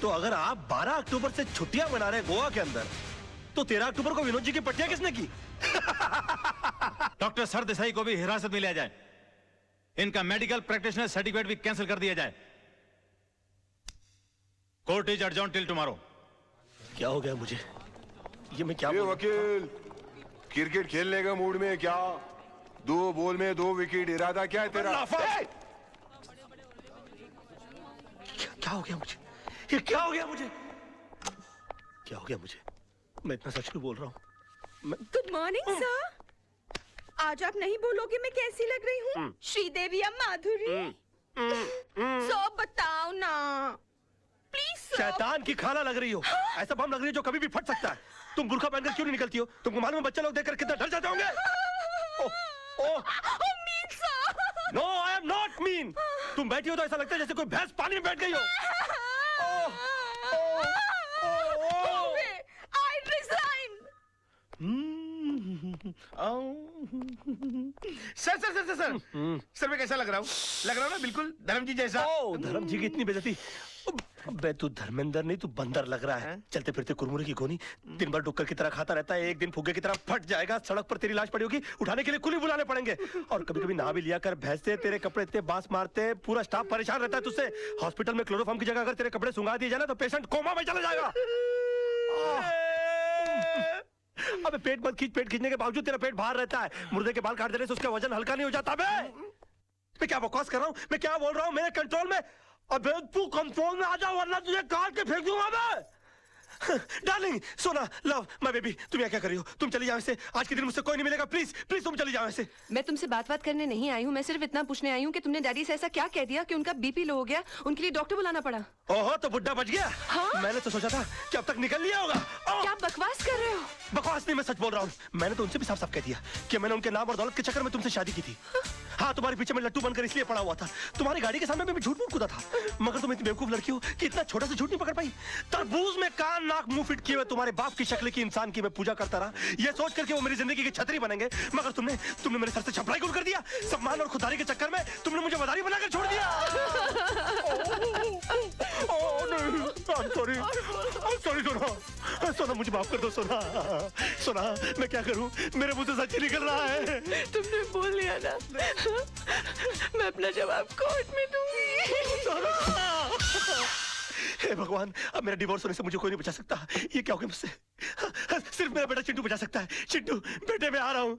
तो अगर आप 12 अक्टूबर से छुट्टियां मना रहे गोवा के अंदर, तो 13 अक्टूबर को विनोद जी की पट्टियां किसने की? डॉक्टर सरदेसाई को भी हिरासत में लिया जाए, इनका मेडिकल प्रैक्टिशनर सर्टिफिकेट भी कैंसिल कर दिया जाए। Court is adjourn till tomorrow. क्या हो गया मुझे? ये मैं क्या वकील, क्रिकेट खेलने का मूड में क्या? 2 बॉल में 2 विकेट, इरादा क्या है तेरा? क्या हो गया मुझे? ये क्या हो गया मुझे? क्या हो गया मुझे? मैं इतना सच क्यों बोल रहा हूँ? Good morning sir. आज आप नहीं बोलोगे मैं कैसी लग रही हूँ? श्रीदेवी या माधुरी? सो बताओ ना प्लीज। शैतान की खाना लग रही हो। ऐसा बम लग रही है जो कभी भी फट सकता है। तुम बुर्का पहनकर क्यों नहीं निकलती हो? तुमको मालूम है बच्चे लोग देखकर कितना डर जाते होंगे? No, I am not mean. तुम बैठी हो तो ऐसा लगता है जैसे कोई भैंस पानी में बैठ गई हो। I resign. Sir sir sir sir sir मैं कैसा लग रहा हूँ? लग रहा हूँ ना बिल्कुल धर्म जी जैसा। धर्म जी की इतनी बेइज्जती। बे तू धर्मेंद्र नहीं, तू बंदर लग रहा है। चलते फिरते कुरमुरे की गोनी, दिन भर डुक्कर की तरह खाता रहता है। एक दिन फुग्गे की तरह फट जाएगा, सड़क पर तेरी लाश पड़ी होगी, उठाने के लिए कुली बुलाने पड़ेंगे। और कभी कभी नहा भी लिया कर, भैंसे तेरे कपड़े इतने बांस मारते हैं, पूरा स्टाफ परेशान रहता है तुझसे। हॉस्पिटल में क्लोरोफॉर्म की जगह अगर तेरे कपड़े सुंगा दिए जाए ना तो पेशेंट कोमा में चला जाएगा। अबे पेट मत खींच, पेट खींचने के बावजूद तेरा पेट बाहर रहता है। मुर्दे के बाल काट देने से उसका वजन हल्का नहीं हो जाता। बे मैं क्या बकवास कर रहा हूँ? मैं क्या बोल रहा हूँ? मेरे कंट्रोल में। अबे तू कंट्रोल में आ जा वरना तुझे काट के फेंक दूंगा मैं। डार्लिंग, सोना, लव, माय बेबी, तुम यहाँ क्या कर रही हो? तुम चली जाओ ऐसे। आज के दिन मुझसे कोई नहीं मिलेगा। प्लीज प्लीज तुम चली जाओ ऐसे। मैं तुमसे बात करने नहीं आई हूँ। मैं सिर्फ इतना पूछने आई हूँ कि तुमने डैडी से ऐसा क्या कह दिया कि उनका बीपी लो हो गया, उनके लिए डॉक्टर बुलाना पड़ा। ओहो, तो बुड्ढा बच गया। हाँ? मैंने तो सोचा था कि अब तक निकल लिया होगा। क्या बकवास कर रहे हो? बकवास नहीं, मैं सच बोल रहा हूँ। मैंने तो उनसे भी साफ साफ कह दिया कि मैंने उनके नाम और दौलत के चक्कर में तुमसे शादी की थी। हाँ, तुम्हारे पीछे में लट्टू बनकर इसलिए पड़ा हुआ था। तुम्हारी गाड़ी के सामने मैं झूठ मूठ कूदा था। मगर तुम इतनी बेवकूफ लड़की हो कि इतना छोटा सा झूठ नहीं पकड़ पाई। तरबूज में कान नाक मुंह फिट किए हुए तुम्हारे बाप की शक्ल की इंसान की मैं पूजा करता रहा, ये सोच करके वो मेरी जिंदगी की छतरी बनेंगे। मगर तुमने मेरे सर से छपराई गुल कर दिया। सम्मान और खुदारी के चक्कर में तुमने मुझे मदारी बनाकर छोड़ दिया। सॉरी सोना, सोना मुझे माफ कर दो सोना। सोना मैं क्या करूं? मेरे मुंह से सच ही निकल रहा है। तुमने बोल लिया ना, मैं अपना जवाब कोर्ट में दूंगी। हे भगवान, अब मेरा डिवोर्स होने से मुझे कोई नहीं बचा सकता। ये क्या हो गया मुझसे? सिर्फ मेरा बेटा चिंटू बचा सकता है। चिंटू बेटे, मैं आ रहा हूं।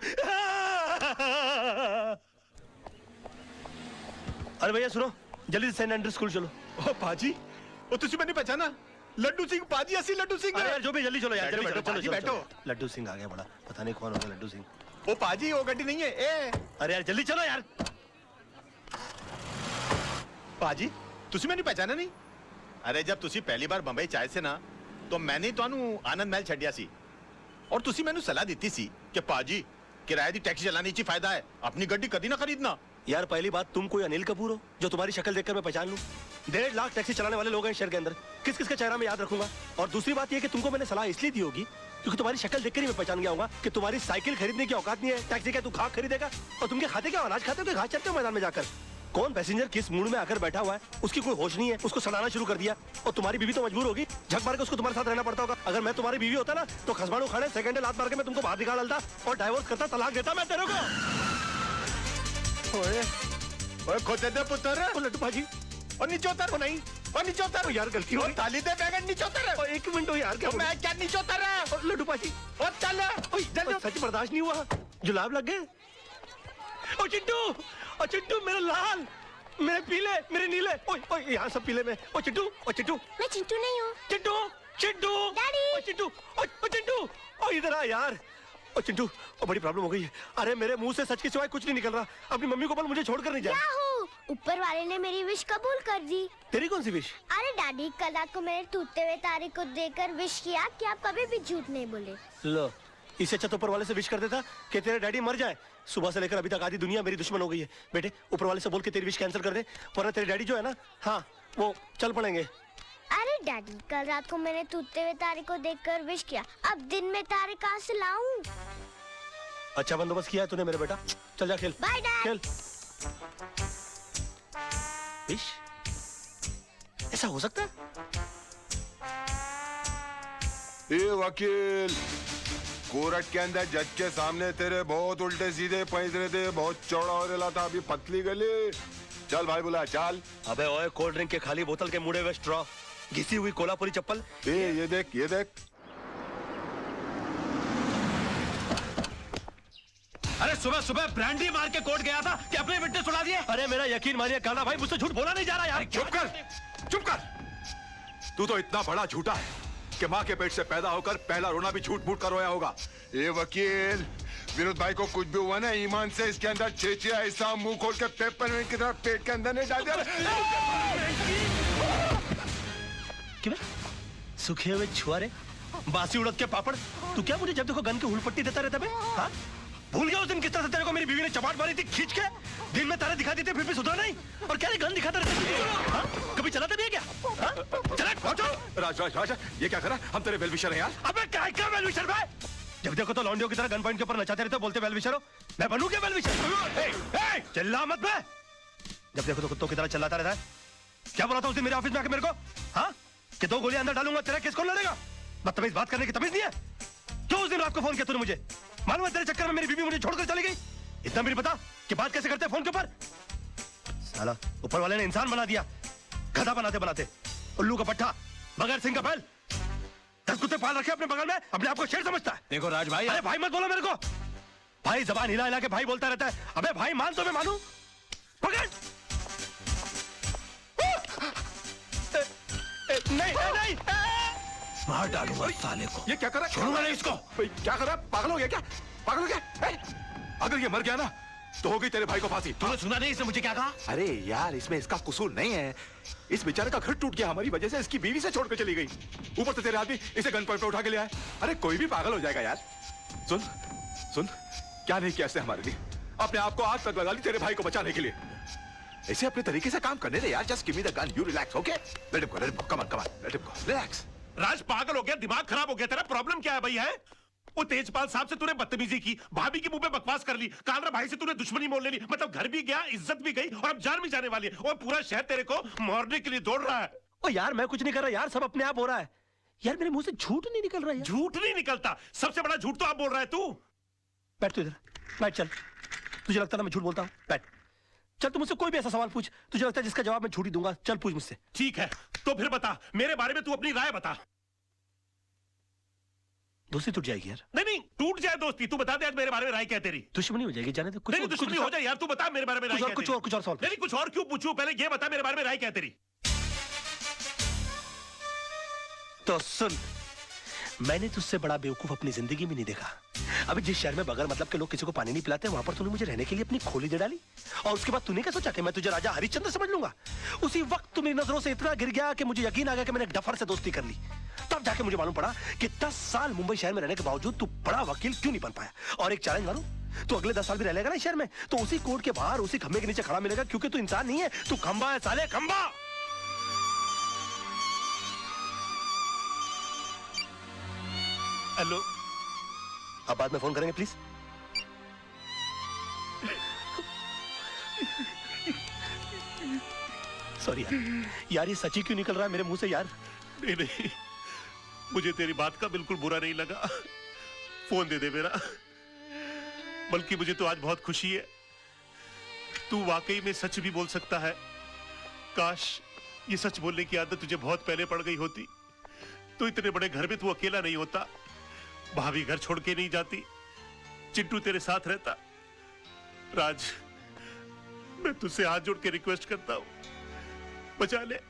अरे भैया सुनो, जल्दी से सेंट एंड्रू स्कूल चलो। ओ पाजी, ओ तुझे मैंने पहचाना? लड्डू सिंह पाजी, असली लड्डू सिंह। अरे यार जो भी, जल्दी चलो यार, बैठो, चलो बैठो। लड्डू सिंह आ गया बड़ा, पता नहीं कौन होगा लड्डू सिंह। ओ पाजी, वो गड्डी नहीं है। ए अरे यार जल्दी चलो यार। पाजी, तुझे मैंने पहचाना नहीं? अरे जब तुसी पहली बार बंबई चाहे से ना, तो मैंने ਤੁਹਾਨੂੰ आनंद महल छड़िया सी और तुसी मैंने सलाह दी सी कि पाजी किराए दी टैक्सी चलाने ची फायदा है, अपनी गड्डी कभी ना खरीदना। यार पहली बात, तुम कोई अनिल कपूर हो जो तुम्हारी शक्ल देखकर मैं पहचान लूं? 1.5 लाख टैक्सी चलाने वाले लोग हैं शहर के अंदर, किस किस का चेहरा मैं याद रखूंगा? और दूसरी बात यह कि तुमको मैंने सलाह इसलिए दी होगी क्योंकि तुम्हारी शक्ल देखकर ही मैं पहचान गया होगा कि तुम्हारी साइकिल खरीदने की औकात नहीं है। टैक्सी क्या तू खाक खरीदेगा? और तुम क्या खाते, क्या अनाज खाते हो, घास चरते हो मैदान में जाकर? कौन पैसेंजर किस मूड में आकर बैठा हुआ है, उसकी कोई होश नहीं है, उसको सड़ाना शुरू कर दिया। और तुम्हारी बीवी तो मजबूर होगी, झक मार के उसको तुम्हारे साथ रहना पड़ता होगा। अगर मैं तुम्हारी बीवी होता ना तो खसमानू खाने सेकंड लात मार के मैं तुमको बाहर निकाल डालता और डाइवोर्स करता, तलाक देता मैं तेरे को। ओए खोते दे पुत्र। ओ लड्डू भाजी, और नीचे उतर। ओ नहीं, और नीचे उतर। यार गलती हो गई। ताली दे बैगन, नीचे उतर। ओ एक मिनट हो यार, क्या मैं क्या नीचे उतर रहा? लड्डू भाजी, और चल जल्दी। सच बर्दाश्त नहीं हुआ, जुलाब लग गए। ओ चिंटू, ओ चिंटू, मेरे लाल, मेरे पीले, मेरे नीले, ओए ओए यहाँ सब पीले में। ओ चिंटू, ओ चिंटू। मैं चिंटू नहीं हूँ। चिंटू, चिंटू, डैडी। ओ चिंटू, ओ चिंटू, ओ इधर आ यार। ओ चिंटू, ओ बड़ी प्रॉब्लम हो गई है। अरे मेरे मुंह से सच के सिवाय कुछ नहीं निकल रहा। अपनी मम्मी को बोल मुझे छोड़कर नहीं जाए। ऊपर वाले ने मेरी विश कबूल कर दी। तेरी कौन सी विश? अरे डैडी, कल रात को मैंने टूटते हुए तारे को देखकर विश किया कि आप कभी भी झूठ नहीं बोले। लो, इससे अच्छा तो ऊपर वाले से विश कर देता कि तेरे डैडी मर जाए। सुबह से लेकर अभी तक आधी दुनिया मेरी दुश्मन हो गई है। बेटे ऊपर वाले से बोल के तेरी विश कैंसिल कर दे, वरना तेरे डैडी जो है ना, हाँ वो चल पड़ेंगे। अरे डैडी, कल रात को मैंने टूटते हुए तारे को देखकर विश किया, अब दिन में तारे कहाँ से लाऊं? अच्छा बंदोबस्त किया है तूने मेरे बेटा, चल जा खेल। Bye dad. खेल। विश? ऐसा हो सकता है? ए वकील, कोर्ट के अंदर जज के सामने तेरे बहुत उल्टे सीधे पैंतरे थे, बहुत चौड़ा हो रहा था, अभी पतली गली। चल भाई बुला, चल। अबे ओए, कोल्ड ड्रिंक के खाली बोतल के मुड़े हुए स्ट्रॉ, घिसी हुई कोल्हापुरी चप्पल। ये देख, ये देख। अरे सुबह सुबह ब्रांडी मार के कोर्ट गया था कि अपने विटनेस उड़ा दिए। अरे मेरा यकीन मानिए काना भाई, मुझसे झूठ बोला नहीं जा रहा यार। चुप कर, चुप कर। तू तो इतना बड़ा झूठा है कि माँ के पेट से पैदा होकर पहला रोना भी झूठ मूठ कर रोया होगा। ये वकील, विनोद भाई को कुछ भी हुआ ना, ईमान से इसके अंदर चेचिया ऐसा मुंह खोल के पेपर की तरह पेट के अंदर नहीं डाल दिया। क्यों सूखे हुए छुआरे, बासी उड़द के पापड़, तू क्या मुझे जब देखो गन की हुलपट्टी देता रहता बे? हाँ? भूल गया उस दिन किस तरह से तेरे को मेरी बीवी ने चपाट मारी थी खींच के? दिन में तारे दिखाती थी फिर भी सुधरा नहीं, और क्या गन दिखाता रहता? हाँ? कभी चलाते भी है क्या? हाँ? चला पहुंचो। राज राज राज, ये क्या करा? हम तेरे वेलविशर हैं यार। अबे क्या वेलविशर भाई? जब देखो तो लौंडियों की तरह गन पॉइंट के ऊपर नचाते रहते, बोलते वेलविशर हो। मैं बनूं क्या वेलविशर? चिल्ला मत बे। जब देखो तो कुत्तों की तरह चिल्लाता रहता है। क्या बोला था उस दिन मेरे ऑफिस में आके मेरे को? हाँ? कि 2 गोलियां अंदर डालूंगा, तेरा केस कौन लड़ेगा? बदतमीज बात करने की तमीज नहीं है? क्यों उस दिन रात को फोन किया तूने मुझे? मालूम है तेरे चक्कर में मेरी बीवी मुझे छोड़कर चली गई। इतना भी नहीं पता कि बात कैसे करते हैं फोन के ऊपर? साला ऊपर वाले ने इंसान बना दिया, गधा बनाते बनाते। उल्लू का पट्टा, बगैर सिंह का बैल, 10 कुत्ते पाल रखे अपने बगल में, अपने आप को शेर समझता है। देखो राज भाई, अरे भाई मत बोलो मेरे को। भाई जबान हिला हिला के भाई बोलता रहता है। अबे भाई मान तो मैं मानूं। पकड़। नहीं नहीं, मार डालूंगा साले को। ये क्या करा? छोड़ूंगा नहीं इसको। क्या करा? पागल हो गया क्या? पागल हो गया? अगर ये मर गया ना तो होगी तेरे भाई को फांसी। तूने सुना नहीं इसने मुझे क्या कहा? अरे यार, इसमें इसका कसूर नहीं है। इस बेचारे का घर टूट गया हमारी वजह से, इसकी बीवी से छोड़ के चली गई। ऊपर से तेरे आदमी इसे गन पॉइंट पे उठा के ले आए। अरे कोई भी पागल हो जाएगा यार। सुन सुन, क्या नहीं किया इसने हमारे लिए? अपने आप को आग तक लगा ली तेरे भाई को बचाने के लिए। ऐसे अपने तरीके से काम करने दे यार। Just give me the gun, you relax, okay? Let him go, let him go, come on, let him go, relax. Raj पागल हो गया, दिमाग खराब हो गया तेरा? प्रॉब्लम क्या है भैया? है वो तेजपाल साहब से तूने बदतमीजी की, भाभी के मुंह पे बकवास कर ली, कालरा भाई से तूने दुश्मनी मोल ले ली, मतलब घर भी गया, इज्जत भी गई, और अब जान भी जाने वाली है। और पूरा शहर तेरे को मारने के लिए दौड़ रहा है। ओ यार मैं कुछ नहीं कर रहा यार, सब अपने आप हो रहा है यार। मेरे मुंह से झूठ नहीं निकल रहा है। झूठ नहीं निकलता, सबसे बड़ा झूठ तो आप बोल रहा है तू। बैठ तू इधर, बैठ। चल, तुझे लगता है ना मैं झूठ बोलता हूँ? बैठ। चल तू मुझसे कोई भी ऐसा सवाल पूछ, तुझे लगता है जिसका जवाब मैं झूठ ही दूंगा। चल पूछ मुझसे। ठीक है, तो फिर बता मेरे बारे में, तू अपनी राय बता। दोस्ती टूट जाएगी यार। नहीं टूट जाए दोस्ती, तू बता दे आज मेरे बारे में राय क्या है तेरी? दुश्मनी हो जाएगी, जाने दे। कुछ नहीं दुश्मनी हो जाए यार, तू बता मेरे बारे में राय क्या है तेरी? कुछ और सवाल। नहीं कुछ और क्यों पूछूं? पहले ये बता मेरे बारे में राय क्या है तेरी? तो सुन, मैंने तुझसे बड़ा बेवकूफ अपनी जिंदगी में नहीं देखा। अभी जिस शहर में बगैर मतलब के लोग किसी को पानी नहीं पिलाते, वहां पर तूने मुझे रहने के लिए अपनी खोली दे डाली, और उसके बाद तूने क्या सोचा कि मैं तुझे राजा हरिश्चंद्र समझ लूंगा? उसी वक्त तू मेरी नजरों से इतना गिर गया कि मुझे यकीन आ गया कि मैंने एक डफर से दोस्ती कर ली। तब जाके मुझे मालूम पड़ा कि 10 साल मुंबई शहर में रहने के बावजूद तू बड़ा वकील क्यों नहीं बन पाया। और एक चैलेंज मारूं, तो अगले 10 साल भी रह लेगा ना शहर में, तो उसी कोर्ट के बाहर उसी खंबे के नीचे खड़ा मिलेगा, क्योंकि तू इंसान नहीं है, तू खंबा है साले, खंबा। हेलो, अब बाद में फोन करेंगे प्लीज। सॉरी यार, ये सच्ची क्यों निकल रहा है मेरे मुंह से यार? नहीं, मुझे तेरी बात का बिल्कुल बुरा नहीं लगा। फोन दे दे मेरा। बल्कि मुझे तो आज बहुत खुशी है, तू वाकई में सच भी बोल सकता है। काश ये सच बोलने की आदत तुझे बहुत पहले पड़ गई होती, तो इतने बड़े घर में तू अकेला नहीं होता, भाभी घर छोड़ के नहीं जाती, चिंटू तेरे साथ रहता। राज, मैं तुझसे हाथ जोड़ के रिक्वेस्ट करता हूं, बचा ले,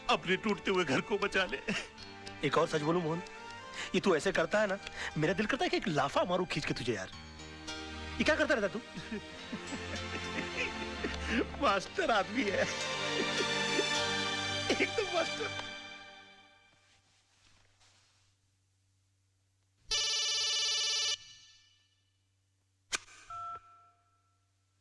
अपने टूटते हुए घर को बचा ले। एक और सच बोलूं मोहन, ये तू ऐसे करता है ना, मेरा दिल करता है कि एक लाफा मारूं खींच के तुझे यार। ये क्या करता रहता तू? मास्टर आदमी है, एकदम मास्टर।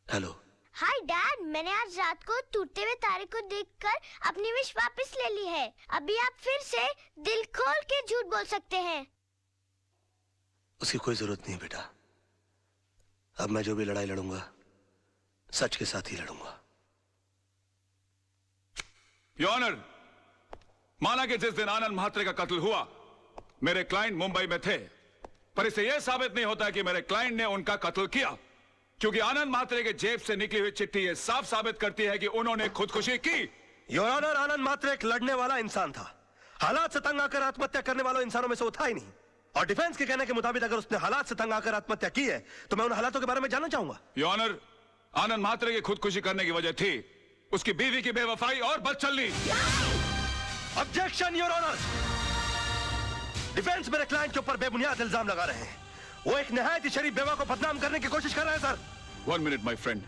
हेलो। हाय डैड, मैंने आज रात को टूटते हुए तारे को देखकर अपनी विश वापस ले ली है। अभी आप फिर से दिल खोल के झूठ बोल सकते हैं। उसकी कोई जरूरत नहीं बेटा। अब मैं जो भी लड़ाई लड़ूंगा सच के साथ ही लड़ूंगा। योर ऑनर, माना कि जिस दिन आनंद म्हात्रे का कत्ल हुआ मेरे क्लाइंट मुंबई में थे, पर इसे यह साबित नहीं होता कि मेरे क्लाइंट ने उनका कत्ल किया, क्योंकि आनंद म्हात्रे के जेब से निकली हुई चिट्ठी यह साफ साबित करती है कि उन्होंने खुदकुशी की। योर ऑनर, आनंद म्हात्रे एक लड़ने वाला इंसान था। हालात से तंग आकर आत्महत्या करने वालों इंसानों में से वो था ही नहीं। और डिफेंस के कहने के मुताबिक अगर उसने हालात से तंग आकर आत्महत्या की है तो मैं उन हालातों के बारे में जानना चाहूंगा। योर ऑनर, आनंद म्हात्रे की खुदकुशी करने की वजह थी उसकी बीवी की बेवफाई और बदचलनी। Objection your honour. डिफेंस मेरे क्लाइंट के ऊपर बेबुनियाद इल्जाम लगा रहे हैं। वो एक निहायत ही शरीफ बेवा को बदनाम करने की कोशिश कर रहे हैं sir. 1 minute my friend.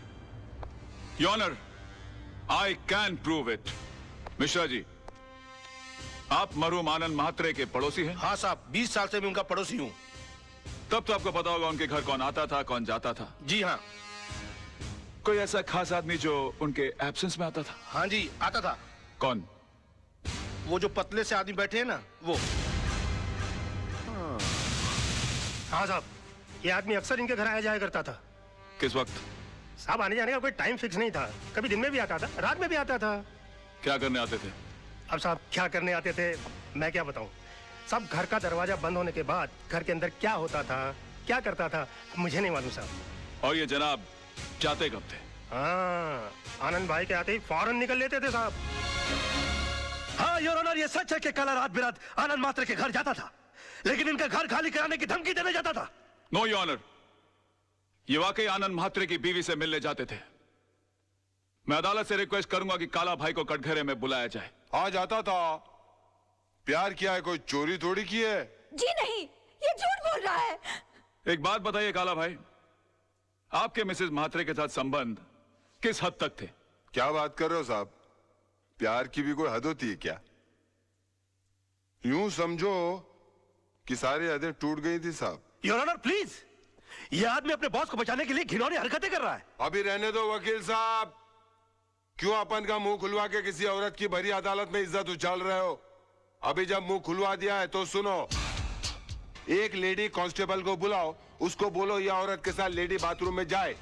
Your honour, I can prove it. Mishra ji, आप मरहूम आनंद म्हात्रे के पड़ोसी हैं? हाँ साहब, 20 साल से मैं उनका पड़ोसी हूँ। तब तो आपको पता होगा उनके घर कौन आता था, कौन जाता था। जी हाँ। कोई ऐसा खास आदमी जो उनके एब्सेंस में आता था? हाँ जी, आता था। कौन? वो जो पतले से आदमी बैठे हैं ना, वो। हाँ साहब, ये आदमी अक्सर इनके घर आया जाया करता था। किस वक्त? साहब, आने जाने का कोई टाइम फिक्स नहीं था। कभी दिन में भी आता था, रात में भी आता था। क्या करने आते थे? अब साहब, क्या करने आते थे मैं क्या बताऊं। साहब, घर का दरवाजा बंद होने के बाद घर के अंदर क्या होता था, क्या करता था, मुझे नहीं मालूम साहब। और ये जनाब जाते कब थे? हाँ, आनंद भाई के आते ही फौरन निकल लेते थे साहब। हाँ योर ऑनर, ये सच है कि कल रात बिरात आनंद म्हात्रे के घर जाता था, लेकिन इनका घर खाली कराने की धमकी देने जाता था। नो योर ऑनर, ये वाकई आनंद म्हात्रे की बीवी से मिलने जाते थे। मैं अदालत से रिक्वेस्ट करूंगा कि काला भाई को कटघरे में बुलाया जाए। हाँ, जाता था। प्यार किया है, कोई चोरी थोड़ी की है। जी नहीं, ये झूठ बोल रहा है। एक बात बताइए काला भाई, आपके मिसेस म्हात्रे के साथ संबंध किस हद तक थे? क्या बात कर रहे हो साहब? प्यार की भी कोई हद होती है क्या? यूं समझो कि सारी हदें टूट गई थी साहब। योर ऑनर प्लीज, ये आदमी अपने बॉस को बचाने के लिए घिनौनी हरकतें कर रहा है। अभी रहने दो वकील साहब। क्यों अपन का मुंह खुलवा के किसी औरत की भरी अदालत में इज्जत उछाल रहे हो? अभी जब मुंह खुलवा दिया है तो सुनो। एक लेडी कांस्टेबल को बुलाओ, उसको बोलो ये औरत के साथ लेडी बाथरूम में जाए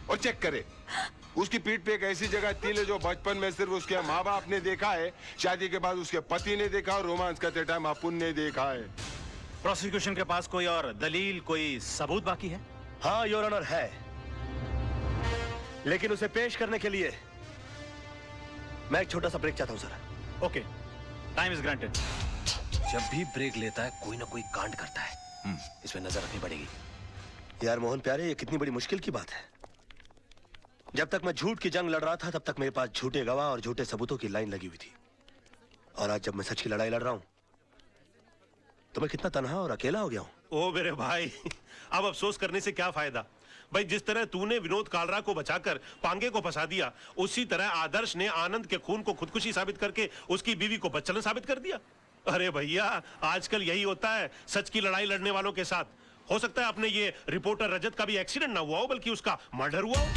और चेक करे। उसकी पीठ पे एक ऐसी जगह तिल है जो बचपन में सिर्फ उसके माँ बाप ने देखा है, शादी के बाद उसके पति ने देखा और रोमांस करते टाइम अपुन ने देखा है। प्रोसिक्यूशन के पास कोई और दलील, कोई सबूत बाकी है? हाँ योर ऑनर है, लेकिन उसे पेश करने के लिए मैं एक छोटा सा ब्रेक चाहता हूं sir. Okay, time is granted. जब भी ब्रेक लेता है कोई ना कोई कांड करता है, इसमें नजर रखनी पड़ेगी। यार मोहन प्यारे, ये कितनी बड़ी मुश्किल की बात है। जब तक मैं झूठ की जंग लड़ रहा था तब तक मेरे पास झूठे गवाह और झूठे सबूतों की लाइन लगी हुई थी, और आज जब मैं सच की लड़ाई लड़ रहा हूं तो मैं कितना तन्हा और अकेला हो गया हूं। ओ मेरे भाई, अब अफसोस करने से क्या फायदा भाई। जिस तरह तूने विनोद कालरा को बचाकर पांगे को फंसा दिया, उसी तरह आदर्श ने आनंद के खून को खुदकुशी साबित करके उसकी बीवी को बदचलन साबित कर दिया। अरे भैया, आजकल यही होता है सच की लड़ाई लड़ने वालों के साथ। हो सकता है अपने ये रिपोर्टर रजत का भी एक्सीडेंट ना हुआ हो, बल्कि उसका मर्डर हुआ हो।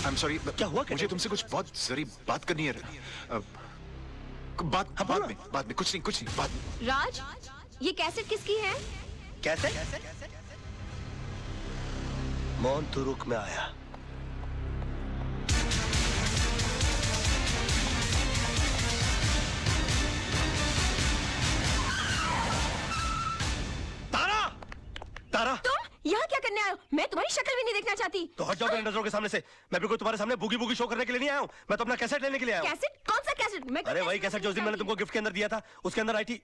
I'm sorry, क्या हुआ? मुझे तुमसे कुछ बहुत जरूरी बात करनी है। बाद में कुछ नहीं बाद में। राज, ये कैसेट किसकी है? कैसे? मोहन तू रुक, में आया। तारा, तारा, तुम यहाँ क्या करने आए हो? मैं तुम्हारी शक्ल भी नहीं देखना चाहती। तो हट जाओ मेरे नजरों के सामने से। मैं भी कोई तुम्हारे सामने बूगी बूगी शो करने के लिए नहीं आया हूँ। मैं तो अपना कैसेट लेने के लिए आया हूँ। कैसेट? कौन सा कैसेट? मैं अरे वही कैसेट जो उस दिन मैंने तुमको गिफ्ट के अंदर दिया था, उसके अंदर आई थी।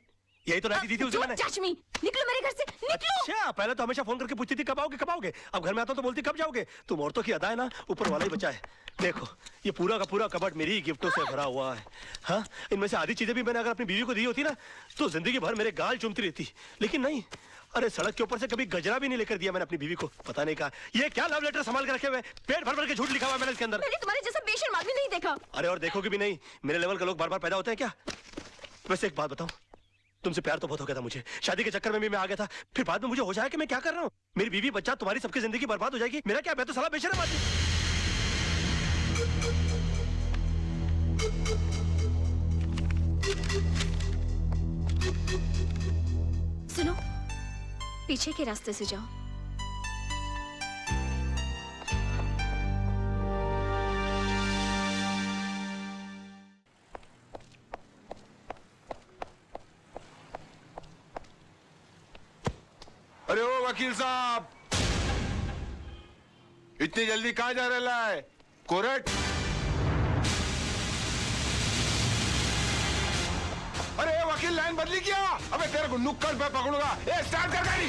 यही तो राइटी दी थी उस दिन मैंने। चाचमी, निकलो मेरे घर से, निकलो। अच्छा, पहले तो हमेशा फोन करके पूछती थी कब आओगे कब आओगे। अब घर में आता तो बोलती कब जाओगे। तुम औरतों की अदा है ना, ऊपर वाला ही बचा है। देखो, ये पूरा का पूरा कबर्ड मेरी ही गिफ्टों से भरा हुआ है। हाँ, इनमें से आधी चीजें भी मैंने अगर अपनी बीवी को दी होती ना तो जिंदगी भर मेरे गाल चूमती रहती, लेकिन नहीं। अरे सड़क के ऊपर से कभी गजरा भी नहीं लेकर दिया मैंने अपनी बीवी को। पता नहीं कहा ये क्या लव लेटर संभाल के रखे हुए, पेट भर भर के झूठ लिखा हुआ है मैंने इसके अंदर। मैंने तुम्हारे जैसा बेशर्म आदमी नहीं देखा। अरे और देखोगे भी नहीं, मेरे लेवल के लोग बार बार पैदा होते हैं क्या? वैसे एक बात बताऊं, तुमसे प्यार तो बहुत हो गया था मुझे, शादी के चक्कर में भी मैं आ गया था। फिर बाद में मुझे हो जाए कि मैं क्या कर रहा हूँ। मेरी बीवी बच्चा तुम्हारी सबकी जिंदगी बर्बाद हो जाएगी। मेरा क्या, मैं तो साला बेशर्म आदमी। सुनो, पीछे के रास्ते से जाओ। अरे ओ वकील साहब, इतनी जल्दी कहाँ जा रहा है? कोर्ट? अरे वकील लाइन बदली क्या? अबे तेरे को नुक्कड़ पे पकड़ूंगा। ए स्टार्ट कर गाड़ी।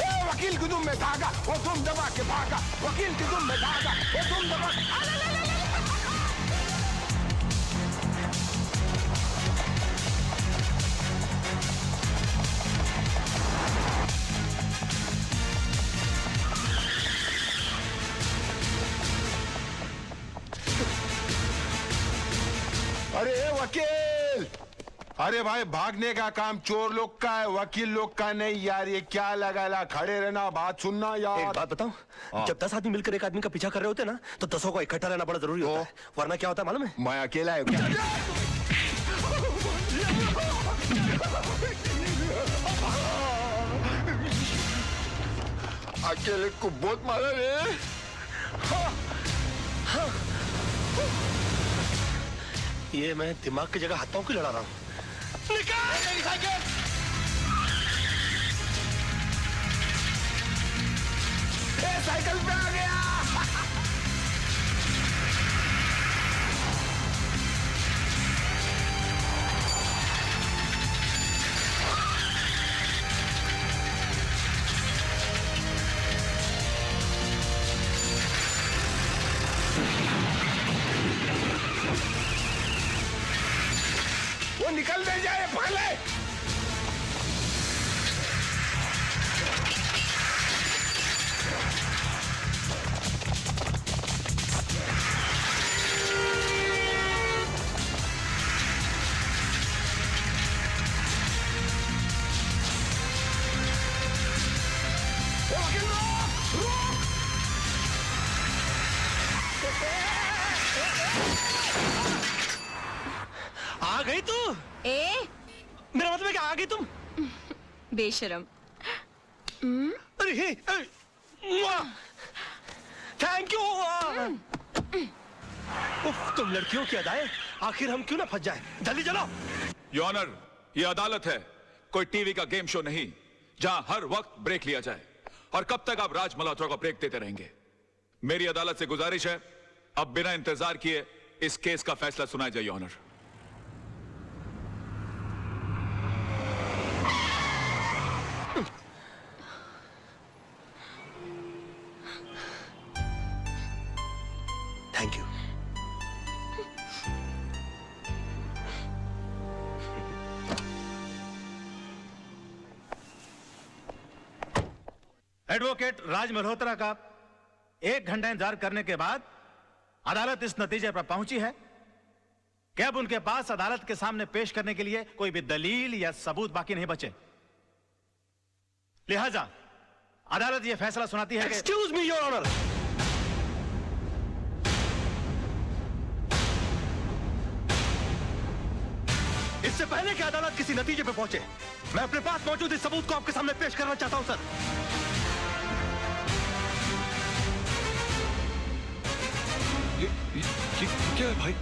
ए वकील की दुम में धागा, वो दुम दबा के भागा। वकील की दुम में धागा, वो दुम दबा। अरे वकील, अरे भाई भागने का काम चोर लोग का है, वकील लोग का नहीं यार। ये क्या लगा खड़े रहना, बात सुनना यार। एक बात बताऊं, जब 10 आदमी मिलकर एक आदमी का पीछा कर रहे होते हैं ना, तो 10 को इकट्ठा रहना बड़ा जरूरी होता है, वरना क्या होता है मालूम है? मैं अकेला हूँ क्या? अकेले को बहुत मारा रे। ये मैं दिमाग की जगह हाथों की लड़ा रहा हूँ। निकाल मेरी साइकिल। साइकिल पे आ गया। वो निकल दे जाए, पकड़ ले। आ गई तू? मेरा मतलब है कि आ गई तुम? बेशरम। अरे थैंक यू। तुम लड़कियों की अदाएं, आखिर हम क्यों ना फंस जाए? जल्दी चलो। योर ऑनर, ये अदालत है, कोई टीवी का गेम शो नहीं जहां हर वक्त ब्रेक लिया जाए। और कब तक आप राज मल्होत्रा को ब्रेक देते रहेंगे? मेरी अदालत से गुजारिश है, अब बिना इंतजार किए इस केस का फैसला सुनाया जाए your honour. Thank you. Advocate Raj Malhotra का 1 घंटा इंतजार करने के बाद अदालत इस नतीजे पर पहुंची है कि अब उनके पास अदालत के सामने पेश करने के लिए कोई भी दलील या सबूत बाकी नहीं बचे। लिहाजा अदालत यह फैसला सुनाती है कि एक्सक्यूज मी योर ऑनर। इससे पहले कि अदालत किसी नतीजे पे पहुंचे, मैं अपने पास मौजूद इस सबूत को आपके सामने पेश करना चाहता हूं सर। ये क्या है भाई?